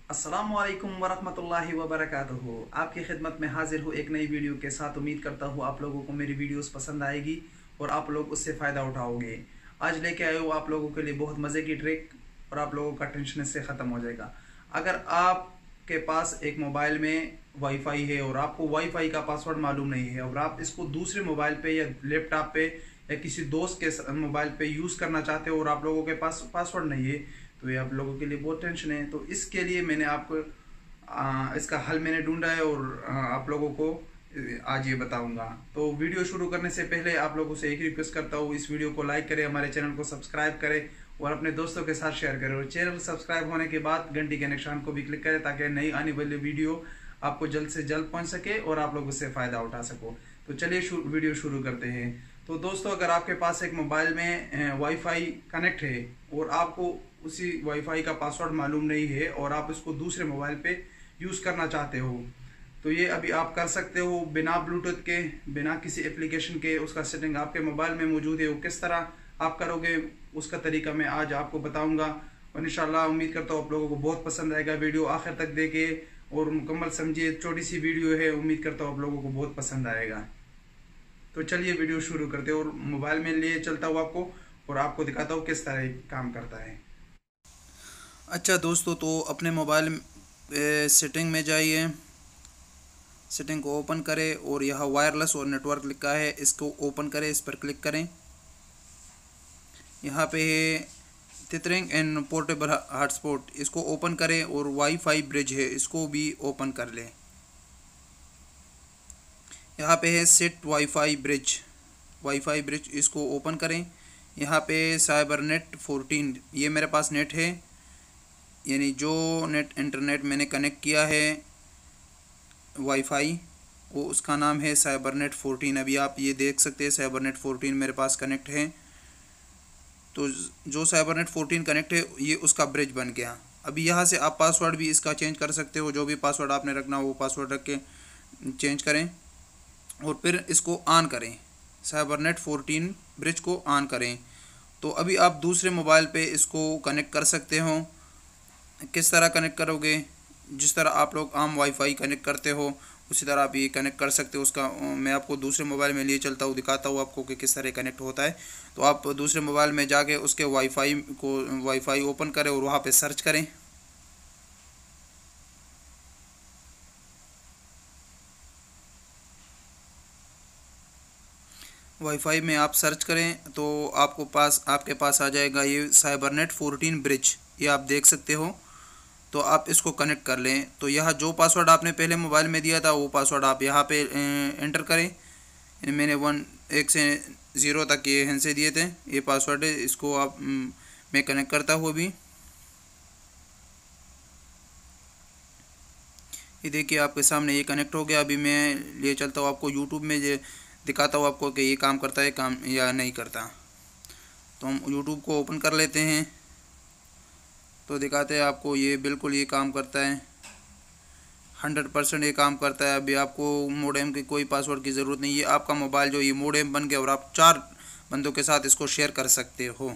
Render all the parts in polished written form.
अस्सलामुअलैकुम वरहमतुल्लाहि वबरकातुहू। आपकी खिदमत में हाजिर हूँ एक नई वीडियो के साथ। उम्मीद करता हूँ आप लोगों को मेरी वीडियोस पसंद आएगी और आप लोग उससे फ़ायदा उठाओगे। आज लेके आए हूँ आप लोगों के लिए बहुत मज़े की ट्रिक और आप लोगों का टेंशन इससे ख़त्म हो जाएगा। अगर आपके पास एक मोबाइल में वाईफाई है और आपको वाईफाई का पासवर्ड मालूम नहीं है और आप इसको दूसरे मोबाइल पे या लैपटॉप पे या किसी दोस्त के मोबाइल पे यूज़ करना चाहते हो और आप लोगों के पास पासवर्ड नहीं है, तो ये आप लोगों के लिए बहुत टेंशन है। तो इसके लिए मैंने आपको इसका हल मैंने ढूंढा है और आप लोगों को आज ये बताऊंगा। तो वीडियो शुरू करने से पहले आप लोगों से एक रिक्वेस्ट करता हूँ, इस वीडियो को लाइक करें, हमारे चैनल को सब्सक्राइब करें और अपने दोस्तों के साथ शेयर करें। और चैनल सब्सक्राइब होने के बाद घंटी के निशान को भी क्लिक करें ताकि नई आने वाली वीडियो आपको जल्द से जल्द पहुंच सके और आप लोग उससे फ़ायदा उठा सको। तो चलिए वीडियो शुरू करते हैं। तो दोस्तों, अगर आपके पास एक मोबाइल में वाईफाई कनेक्ट है और आपको उसी वाईफाई का पासवर्ड मालूम नहीं है और आप इसको दूसरे मोबाइल पे यूज़ करना चाहते हो, तो ये अभी आप कर सकते हो बिना ब्लूटूथ के, बिना किसी एप्लीकेशन के। उसका सेटिंग आपके मोबाइल में मौजूद है। वो किस तरह आप करोगे उसका तरीका मैं आज आपको बताऊंगा और इंशाल्लाह उम्मीद करता हूँ आप लोगों को बहुत पसंद आएगा। वीडियो आखिर तक देखे और मुकम्मल समझिए। छोटी सी वीडियो है, उम्मीद करता हूँ आप लोगों को बहुत पसंद आएगा। तो चलिए वीडियो शुरू करते हैं और मोबाइल में लिए चलता हूँ आपको और आपको दिखाता हूँ किस तरह काम करता है। अच्छा दोस्तों, तो अपने मोबाइल सेटिंग में जाइए, सेटिंग को ओपन करें और यहाँ वायरलेस और नेटवर्क लिखा है, इसको ओपन करें, इस पर क्लिक करें। यहाँ पे है टेथरिंग एंड पोर्टेबल हॉटस्पॉट, इसको ओपन करें और वाईफाई ब्रिज है, इसको भी ओपन कर लें। यहाँ पे है सेट वाईफाई ब्रिज, इसको ओपन करें। यहाँ पे साइबरनेट 14, ये मेरे पास नेट है, यानी जो इंटरनेट मैंने कनेक्ट किया है वाईफाई, वो उसका नाम है साइबरनेट 14। अभी आप ये देख सकते हैं साइबरनेट 14 मेरे पास कनेक्ट है। तो जो साइबरनेट 14 कनेक्ट है ये उसका ब्रिज बन गया। अभी यहाँ से आप पासवर्ड भी इसका चेंज कर सकते हो, जो भी पासवर्ड आपने रखना हो वो पासवर्ड रख के चेंज करें और फिर इसको ऑन करें, साइबरनेट 14 ब्रिज को ऑन करें। तो अभी आप दूसरे मोबाइल पे इसको कनेक्ट कर सकते हो। किस तरह कनेक्ट करोगे? जिस तरह आप लोग आम वाईफाई कनेक्ट करते हो उसी तरह आप ये कनेक्ट कर सकते हो। उसका मैं आपको दूसरे मोबाइल में लिए चलता हूँ, दिखाता हूँ आपको कि किस तरह कनेक्ट होता है। तो आप दूसरे मोबाइल में जाके उसके वाईफाई ओपन करें और वहाँ पे सर्च करें। वाईफाई में आप सर्च करें तो आपके पास आ जाएगा ये साइबरनेट 14 ब्रिज, ये आप देख सकते हो। तो आप इसको कनेक्ट कर लें। तो यहाँ जो पासवर्ड आपने पहले मोबाइल में दिया था वो पासवर्ड आप यहाँ पे एंटर करें। मैंने 1 से 0 तक ये हैंड से दिए थे, ये पासवर्ड है। इसको आप मैं कनेक्ट करता हूँ अभी। ये देखिए आपके सामने ये कनेक्ट हो गया। अभी मैं ले चलता हूँ आपको यूट्यूब में, ये दिखाता हूँ आपको कि ये काम करता है काम या नहीं करता। तो हम यूट्यूब को ओपन कर लेते हैं तो दिखाते हैं आपको, ये बिल्कुल ये काम करता है, 100% ये काम करता है। अभी आपको मोडेम की कोई पासवर्ड की ज़रूरत नहीं है। आपका मोबाइल जो ये मोडेम बन गया और आप 4 बंदों के साथ इसको शेयर कर सकते हो।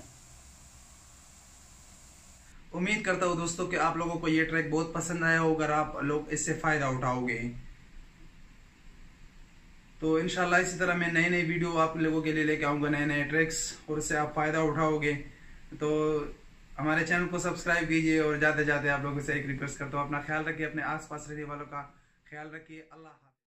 उम्मीद करता हूँ दोस्तों कि आप लोगों को ये ट्रिक बहुत पसंद आया होगा, अगर आप लोग इससे फ़ायदा उठाओगे। तो इंशाल्लाह इसी तरह मैं नई नई वीडियो आप लोगों के लिए लेके आऊँगा, नए नए ट्रिक्स, और इससे आप फ़ायदा उठाओगे। तो हमारे चैनल को सब्सक्राइब कीजिए और जाते जाते आप लोगों से एक रिक्वेस्ट करता हूँ, अपना ख्याल रखिए, अपने आसपास रहने वालों का ख्याल रखिए। अल्लाह।